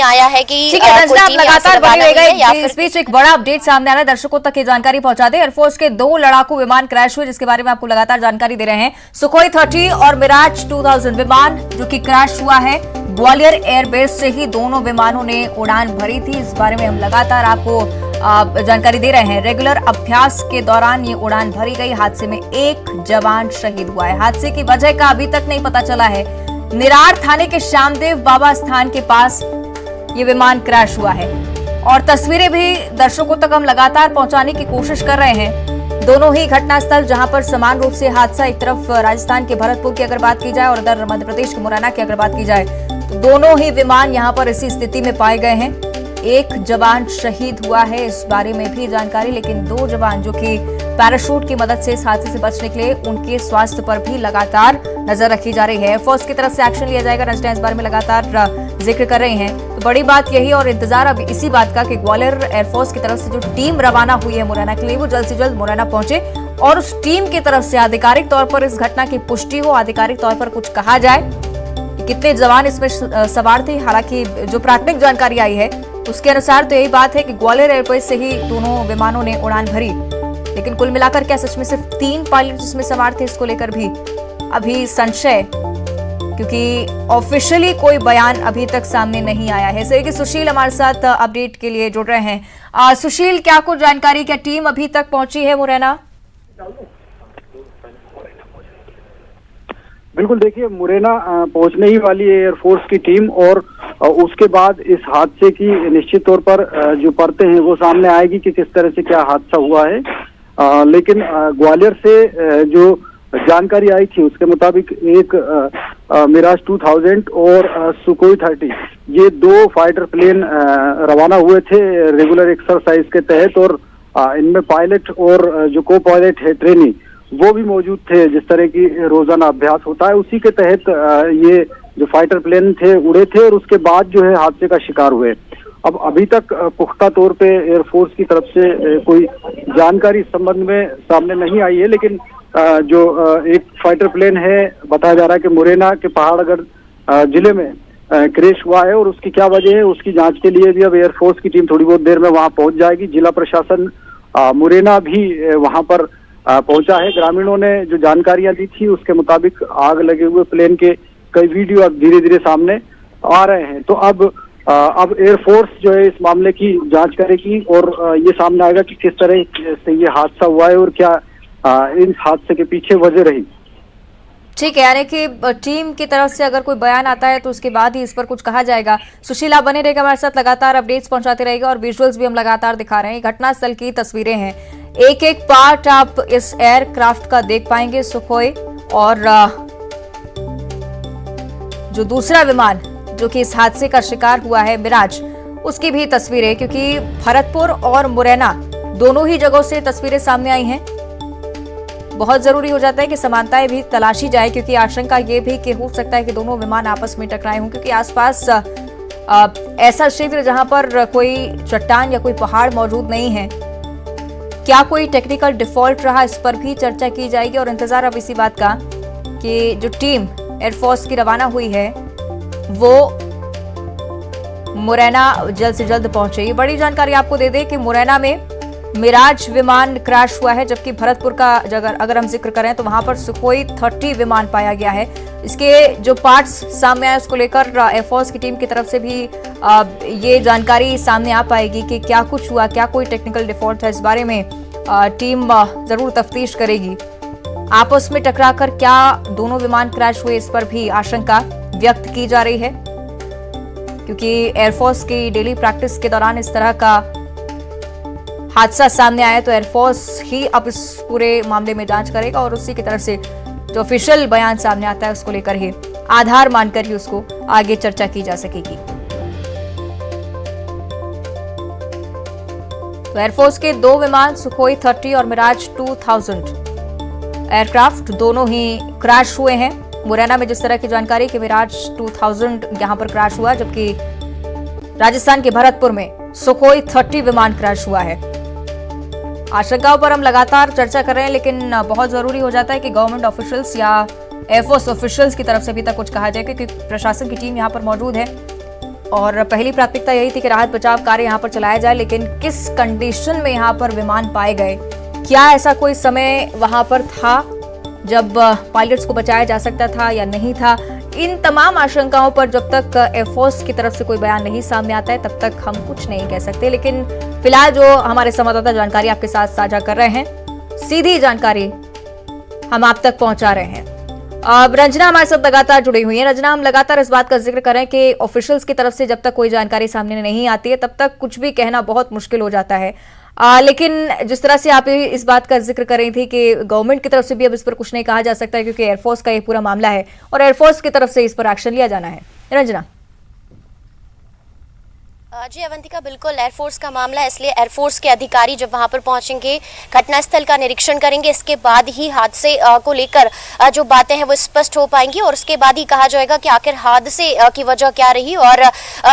आया है कि ठीक है रंजना, आप लगातार बनी रहेगा। इस बीच एक बड़ा अपडेट सामने आ रहा है, दर्शकों तक ये जानकारी पहुंचा दे। एयरफोर्स के 2 लड़ाकू विमान क्रैश हुए, जिसके बारे में आपको लगातार जानकारी दे रहे हैं। सुखोई 30 और मिराज 2000 विमान जो कि क्रैश हुआ है। ग्वालियर एयरबेस से ही दोनों विमानों ने उड़ान भरी थी। इस बारे में हम लगातार आपको जानकारी दे रहे हैं। रेगुलर अभ्यास के दौरान ये उड़ान भरी गई। हादसे में एक जवान शहीद हुआ है। हादसे की वजह का अभी तक नहीं पता चला है। निरार थाने के श्यामदेव बाबा स्थान के पास ये विमान क्रैश हुआ है और तस्वीरें भी दर्शकों तक हम लगातार पहुंचाने की कोशिश कर रहे हैं। दोनों ही घटनास्थल जहां पर समान रूप से हादसा, एक तरफ राजस्थान के भरतपुर की अगर बात की जाए और उधर मध्य प्रदेश के मुरैना की अगर बात की जाए, तो दोनों ही विमान यहां पर इसी स्थिति में पाए गए हैं। एक जवान शहीद हुआ है, इस बारे में भी जानकारी, लेकिन 2 जवान जो कि पैराशूट की मदद से इस हादसे से बचने के लिए, उनके स्वास्थ्य पर भी लगातार नजर रखी जा रही है। एयरफोर्स की तरफ से एक्शन लिया जाएगा, रंजना इस बारे में लगातार जिक्र कर रही हैं। तो बड़ी बात यही और इंतजार अब इसी बात का कि ग्वालियर एयरफोर्स की तरफ से जो टीम रवाना हुई है मुरैना के लिए, वो जल्द से जल्द मुरैना पहुंचे और उस टीम की तरफ से आधिकारिक तौर पर इस घटना की पुष्टि हो, आधिकारिक तौर पर कुछ कहा जाए। कितने जवान इसमें सवार थे, हालांकि जो प्राथमिक जानकारी आई है उसके अनुसार तो यही बात है कि ग्वालियर एयरबेस से ही दोनों विमानों ने उड़ान भरी, लेकिन कुल मिलाकर क्या सच में सिर्फ 3 पायलट जिसमें सवार थे, इसको लेकर भी अभी संशय, क्योंकि ऑफिशियली कोई बयान अभी तक सामने नहीं आया है। सही कि सुशील हमारे साथ अपडेट के लिए जुड़ रहे हैं। सुशील, क्या कुछ जानकारी, क्या टीम अभी तक पहुंची है मुरैना? बिल्कुल, देखिए मुरैना पहुंचने ही वाली है एयरफोर्स की टीम और उसके बाद इस हादसे की निश्चित तौर पर जो परतें हैं वो सामने आएगी कि किस तरह से क्या हादसा हुआ है। लेकिन ग्वालियर से जो जानकारी आई थी उसके मुताबिक एक मिराज 2000 और सुखोई 30 ये 2 फाइटर प्लेन रवाना हुए थे रेगुलर एक्सरसाइज के तहत और इनमें पायलट और जो को पायलट है ट्रेनी वो भी मौजूद थे। जिस तरह की रोजाना अभ्यास होता है उसी के तहत ये जो फाइटर प्लेन थे उड़े थे और उसके बाद जो है हादसे का शिकार हुए। अब अभी तक पुख्ता तौर पे एयरफोर्स की तरफ से कोई जानकारी इस संबंध में सामने नहीं आई है, लेकिन जो एक फाइटर प्लेन है बताया जा रहा है कि मुरैना के पहाड़गढ़ जिले में क्रैश हुआ है और उसकी क्या वजह है उसकी जांच के लिए भी अब एयरफोर्स की टीम थोड़ी बहुत देर में वहां पहुंच जाएगी। जिला प्रशासन मुरैना भी वहां पर पहुंचा है। ग्रामीणों ने जो जानकारियां दी थी उसके मुताबिक आग लगे हुए प्लेन के कई वीडियो अब धीरे धीरे सामने आ रहे हैं। तो अब एयरफोर्स जो है इस मामले की जांच करेगी और ये सामने आएगा कि किस तरह से ये हादसा हुआ है और क्या इन हादसे के पीछे वजह रही। ठीक है, यानी कि टीम की तरफ से अगर कोई बयान आता है तो उसके बाद ही इस पर कुछ कहा जाएगा। सुशील, आप बने रहेगा हमारे साथ, लगातार अपडेट्स पहुंचाते रहेगा और विजुअल्स भी हम लगातार दिखा रहे हैं। घटनास्थल की तस्वीरें हैं, एक एक पार्ट आप इस एयरक्राफ्ट का देख पाएंगे, सुखोई और जो दूसरा विमान जो कि इस हादसे का शिकार हुआ है मिराज, उसकी भी तस्वीरें, क्योंकि भरतपुर और मुरैना दोनों ही जगहों से तस्वीरें सामने आई हैं। बहुत जरूरी हो जाता है कि समानताएं भी तलाशी जाए, क्योंकि आशंका ये भी कि हो सकता है कि दोनों विमान आपस में टकराए हों, क्योंकि आसपास ऐसा क्षेत्र जहां पर कोई चट्टान या कोई पहाड़ मौजूद नहीं है। क्या कोई टेक्निकल डिफॉल्ट रहा, इस पर भी चर्चा की जाएगी और इंतजार अब इसी बात का कि जो टीम एयरफोर्स की रवाना हुई है वो मुरैना जल्द से जल्द पहुंचे। ये बड़ी जानकारी आपको दे दें कि मुरैना में मिराज विमान क्रैश हुआ है, जबकि भरतपुर का अगर हम जिक्र करें तो वहां पर सुखोई 30 विमान पाया गया है। इसके जो पार्ट्स सामने आए उसको लेकर एयरफोर्स की टीम की तरफ से भी ये जानकारी सामने आ पाएगी कि क्या कुछ हुआ, क्या कोई टेक्निकल डिफॉल्ट है। इस बारे में टीम जरूर तफ्तीश करेगी। आपस में टकराकर क्या दोनों विमान क्रैश हुए, इस पर भी आशंका व्यक्त की जा रही है, क्योंकि एयरफोर्स की डेली प्रैक्टिस के दौरान इस तरह का हादसा सामने आया तो एयरफोर्स ही अब इस पूरे मामले में जांच करेगा और उसी की तरफ से जो ऑफिशियल बयान सामने आता है उसको लेकर ही आधार मानकर ही उसको आगे चर्चा की जा सकेगी। तो एयरफोर्स के 2 विमान सुखोई 30 और मिराज 2000 एयरक्राफ्ट दोनों ही क्रैश हुए हैं। मुरैना में जिस तरह की जानकारी कि मिराज 2000 यहां पर क्रैश हुआ, जबकि राजस्थान के भरतपुर में सुखोई 30 विमान क्रैश हुआ है। आशंकाओं पर हम लगातार चर्चा कर रहे हैं, लेकिन बहुत जरूरी हो जाता है कि गवर्नमेंट ऑफिशियल्स या एयरफोर्स ऑफिशियल्स की तरफ से भी तक कुछ कहा जाए, क्योंकि प्रशासन की टीम यहां पर मौजूद है। और पहली प्राथमिकता यही थी कि राहत बचाव कार्य यहाँ पर चलाया जाए, लेकिन किस कंडीशन में यहाँ पर विमान पाए गए, क्या ऐसा कोई समय वहां पर था जब पायलट्स को बचाया जा सकता था या नहीं था? इन तमाम आशंकाओं पर जब तक एयरफोर्स की तरफ से कोई बयान नहीं सामने आता है तब तक हम कुछ नहीं कह सकते। लेकिन फिलहाल जो हमारे संवाददाता जानकारी आपके साथ साझा कर रहे हैं, सीधी जानकारी हम आप तक पहुंचा रहे हैं। अब रंजना हमारे साथ लगातार जुड़ी हुई है। रंजना, हम लगातार इस बात का जिक्र कर रहे हैं कि ऑफिशियल्स की तरफ से जब तक कोई जानकारी सामने नहीं आती है तब तक कुछ भी कहना बहुत मुश्किल हो जाता है। लेकिन जिस तरह से आप इस बात का जिक्र कर रही थी कि गवर्नमेंट की तरफ से भी अब इस पर कुछ नहीं कहा जा सकता है क्योंकि एयरफोर्स का ये पूरा मामला है और एयरफोर्स की तरफ से इस पर एक्शन लिया जाना है। रंजना। जी अवंतिका, बिल्कुल एयरफोर्स का मामला है, इसलिए एयरफोर्स के अधिकारी जब वहां पर पहुंचेंगे, घटनास्थल का निरीक्षण करेंगे, इसके बाद ही हादसे को लेकर जो बातें हैं वो स्पष्ट हो पाएंगी और उसके बाद ही कहा जाएगा कि आखिर हादसे की वजह क्या रही और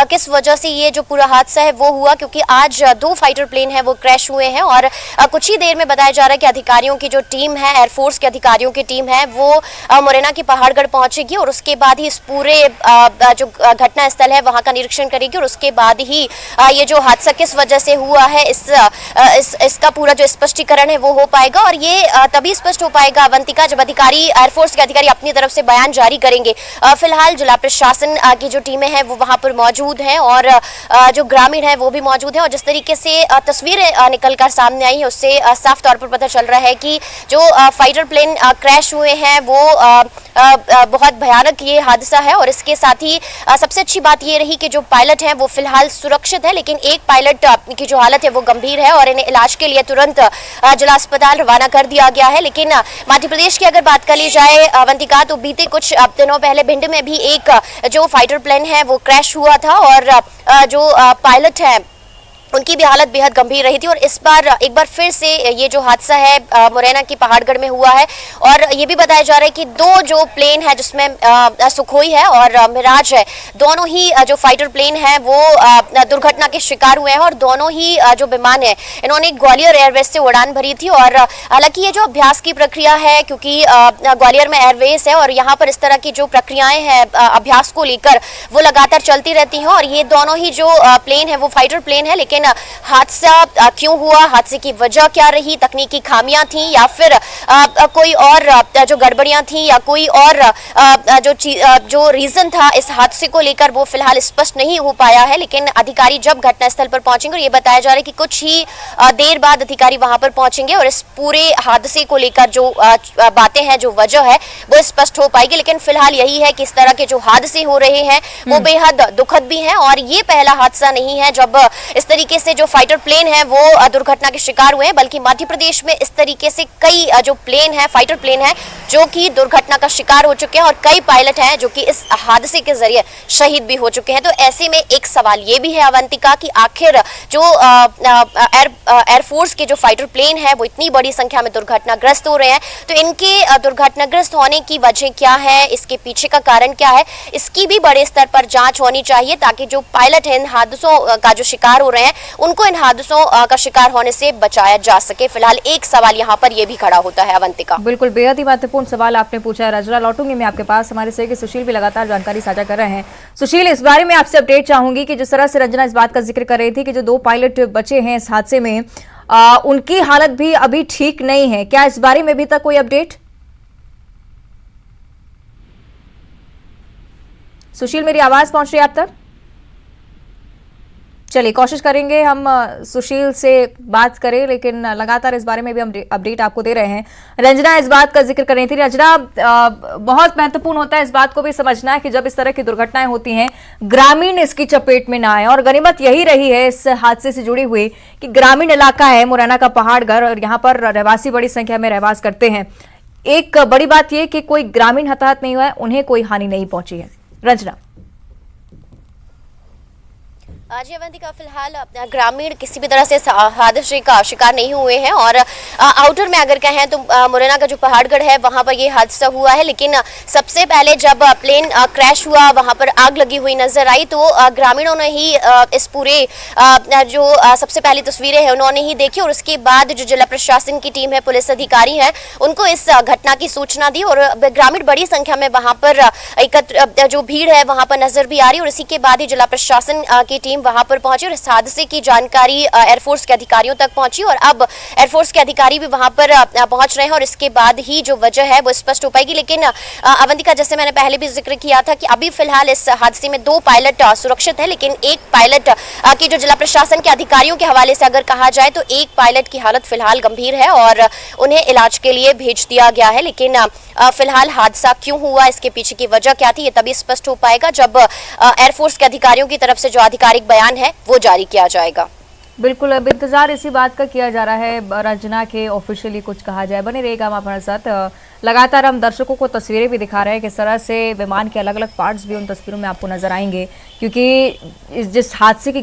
किस वजह से ये जो पूरा हादसा है वो हुआ। क्योंकि आज 2 फाइटर प्लेन है वो क्रैश हुए हैं और कुछ ही देर में बताया जा रहा है कि अधिकारियों की जो टीम है, एयरफोर्स के अधिकारियों की टीम है, वो मुरैना की पहाड़गढ़ पहुंचेगी और उसके बाद ही इस पूरे जो घटनास्थल है वहां का निरीक्षण करेगी और उसके बाद ही ये जो हादसा किस वजह से हुआ है इसका पूरा जो स्पष्टीकरण है वो हो पाएगा। और ये तभी स्पष्ट हो पाएगा अवंतिका जब अधिकारी, एयरफोर्स के अधिकारी अपनी तरफ से बयान जारी करेंगे। फिलहाल जिला प्रशासन की जो टीमें हैं वो वहां पर मौजूद हैं और जो ग्रामीण है वो भी मौजूद है और जिस तरीके से तस्वीरें निकलकर सामने आई है उससे साफ तौर पर पता चल रहा है कि जो फाइटर प्लेन क्रैश हुए हैं वो बहुत भयानक ये हादसा है। और इसके साथ ही सबसे अच्छी बात ये रही कि जो पायलट हैं वो फिलहाल सुरक्षित है, लेकिन एक पायलट की जो हालत है वो गंभीर है और इन्हें इलाज के लिए तुरंत जिला अस्पताल रवाना कर दिया गया है। लेकिन मध्य प्रदेश की अगर बात कर ली जाए अवंतिका, तो बीते कुछ दिनों पहले भिंड में भी एक जो फाइटर प्लेन है वो क्रैश हुआ था और जो पायलट है उनकी भी हालत बेहद गंभीर रही थी। और इस बार एक बार फिर से ये जो हादसा है मुरैना की पहाड़गढ़ में हुआ है और ये भी बताया जा रहा है कि 2 जो प्लेन है जिसमें सुखोई है और मिराज है, दोनों ही जो फाइटर प्लेन है वो दुर्घटना के शिकार हुए हैं और दोनों ही जो विमान है इन्होंने ग्वालियर एयरवेज से उड़ान भरी थी। और हालांकि ये जो अभ्यास की प्रक्रिया है, क्योंकि ग्वालियर में एयरवेज है और यहाँ पर इस तरह की जो प्रक्रियाएं हैं अभ्यास को लेकर वो लगातार चलती रहती हैं और ये दोनों ही जो प्लेन है वो फाइटर प्लेन है। लेकिन हादसा क्यों हुआ, हादसे की वजह क्या रही, तकनीकी खामियां थी या फिर कोई और जो गड़बड़ियां थी या कोई और जो रीजन था इस हादसे को लेकर वो फिलहाल स्पष्ट नहीं हो पाया है। लेकिन अधिकारी जब घटनास्थल पर पहुंचेंगे और ये बताया जा रहा है कि कुछ ही देर बाद अधिकारी वहां पर पहुंचेंगे और इस पूरे हादसे को लेकर जो बातें हैं, जो वजह है वो स्पष्ट हो पाएगी। लेकिन फिलहाल यही है कि इस तरह के जो हादसे हो रहे हैं वो बेहद दुखद भी हैं और ये पहला हादसा नहीं है जब इस तरीके से जो फाइटर प्लेन है वो दुर्घटना के शिकार हुए हैं, बल्कि मध्य प्रदेश में इस तरीके से कई जो प्लेन है, फाइटर प्लेन है जो कि दुर्घटना का शिकार हो चुके हैं और कई पायलट हैं जो कि इस हादसे के जरिए शहीद भी हो चुके हैं। तो ऐसे में एक सवाल ये भी है अवंतिका कि आखिर जो एयरफोर्स के जो फाइटर प्लेन है वो इतनी बड़ी संख्या में दुर्घटनाग्रस्त हो रहे हैं, तो इनके दुर्घटनाग्रस्त होने की वजह क्या है, इसके पीछे का कारण क्या है, इसकी भी बड़े स्तर पर जांच होनी चाहिए ताकि जो पायलट है इन हादसों का जो शिकार हो रहे हैं उनको इन हादसों का शिकार होने से बचाया जा सके। फिलहाल एक सवाल यहाँ पर यह भी खड़ा होता है अवंतिका। बिल्कुल, बेहद ही महत्वपूर्ण सवाल आपने पूछा है रजरा। लौटूंगी मैं आपके पास, हमारे सहयोगी सुशील भी लगातार जानकारी साझा कर रहे हैं। सुशील, इस बारे में आपसे अपडेट चाहूंगी कि जिस तरह से रंजना इस बात का जिक्र कर रही थी कि जो 2 पायलट बचे हैं इस हादसे में उनकी हालत भी अभी ठीक नहीं है, क्या इस बारे में अभी तक कोई अपडेट? सुशील, मेरी आवाज पहुंच रही है आप तक? चलिए कोशिश करेंगे हम सुशील से बात करें, लेकिन लगातार इस बारे में भी हम अपडेट आपको दे रहे हैं। रंजना इस बात का जिक्र कर रही थी। रंजना, बहुत महत्वपूर्ण होता है इस बात को भी समझना है कि जब इस तरह की दुर्घटनाएं होती हैं ग्रामीण इसकी चपेट में ना आए, और गनीमत यही रही है इस हादसे से जुड़ी हुई कि ग्रामीण इलाका है मुरैना का पहाड़गढ़ और यहाँ पर रहवासी बड़ी संख्या में रहवास करते हैं। एक बड़ी बात यह कि कोई ग्रामीण हताहत नहीं हुआ है, उन्हें कोई हानि नहीं पहुंची है। रंजना। जी अवंतिका, फिलहाल ग्रामीण किसी भी तरह से हादसे का शिकार नहीं हुए हैं और आउटर में अगर कहें तो मुरैना का जो पहाड़गढ़ है वहां पर ये हादसा हुआ है। लेकिन सबसे पहले जब प्लेन क्रैश हुआ वहां पर आग लगी हुई नजर आई तो ग्रामीणों ने ही इस पूरे जो सबसे पहली तस्वीरें हैं उन्होंने ही देखी और उसके बाद जो जिला प्रशासन की टीम है, पुलिस अधिकारी हैं, उनको इस घटना की सूचना दी और ग्रामीण बड़ी संख्या में वहां पर एकत्र जो भीड़ है वहां पर नजर भी आ रही और इसी के बाद ही जिला प्रशासन की टीम वहां पर पहुंची और इस हादसे की जानकारी एयरफोर्स के अधिकारियों तक पहुंची और अब एयरफोर्स के अधिकारी भी वहां पर पहुंच रहे हैं और इसके बाद ही जो वजह है वो स्पष्ट हो पाएगी। लेकिन अवंतिका, जैसे मैंने पहले भी जिक्र किया था कि अभी फिलहाल इस हादसे में 2 पायलट सुरक्षित हैं, लेकिन एक पायलट की जो जिला प्रशासन के अधिकारियों के हवाले से अगर कहा जाए तो एक पायलट की हालत फिलहाल गंभीर है और उन्हें इलाज के लिए भेज दिया गया है। लेकिन फिलहाल हादसा क्यों हुआ, इसके पीछे की वजह क्या थी, ये तभी स्पष्ट हो पाएगा जब एयरफोर्स के अधिकारियों की तरफ से जो आधिकारिक बयान है वो जारी किया जाएगा। बिल्कुल, अब इंतजार इसी बात का किया जा रहा है रंजना के ऑफिशियली कुछ कहा जाए। बने रहेगा हमारे साथ, लगातार हम दर्शकों को तस्वीरें भी दिखा रहे हैं किस तरह से विमान के अलग अलग पार्ट्स भी उन तस्वीरों में आपको नजर आएंगे, क्योंकि जिस हादसे की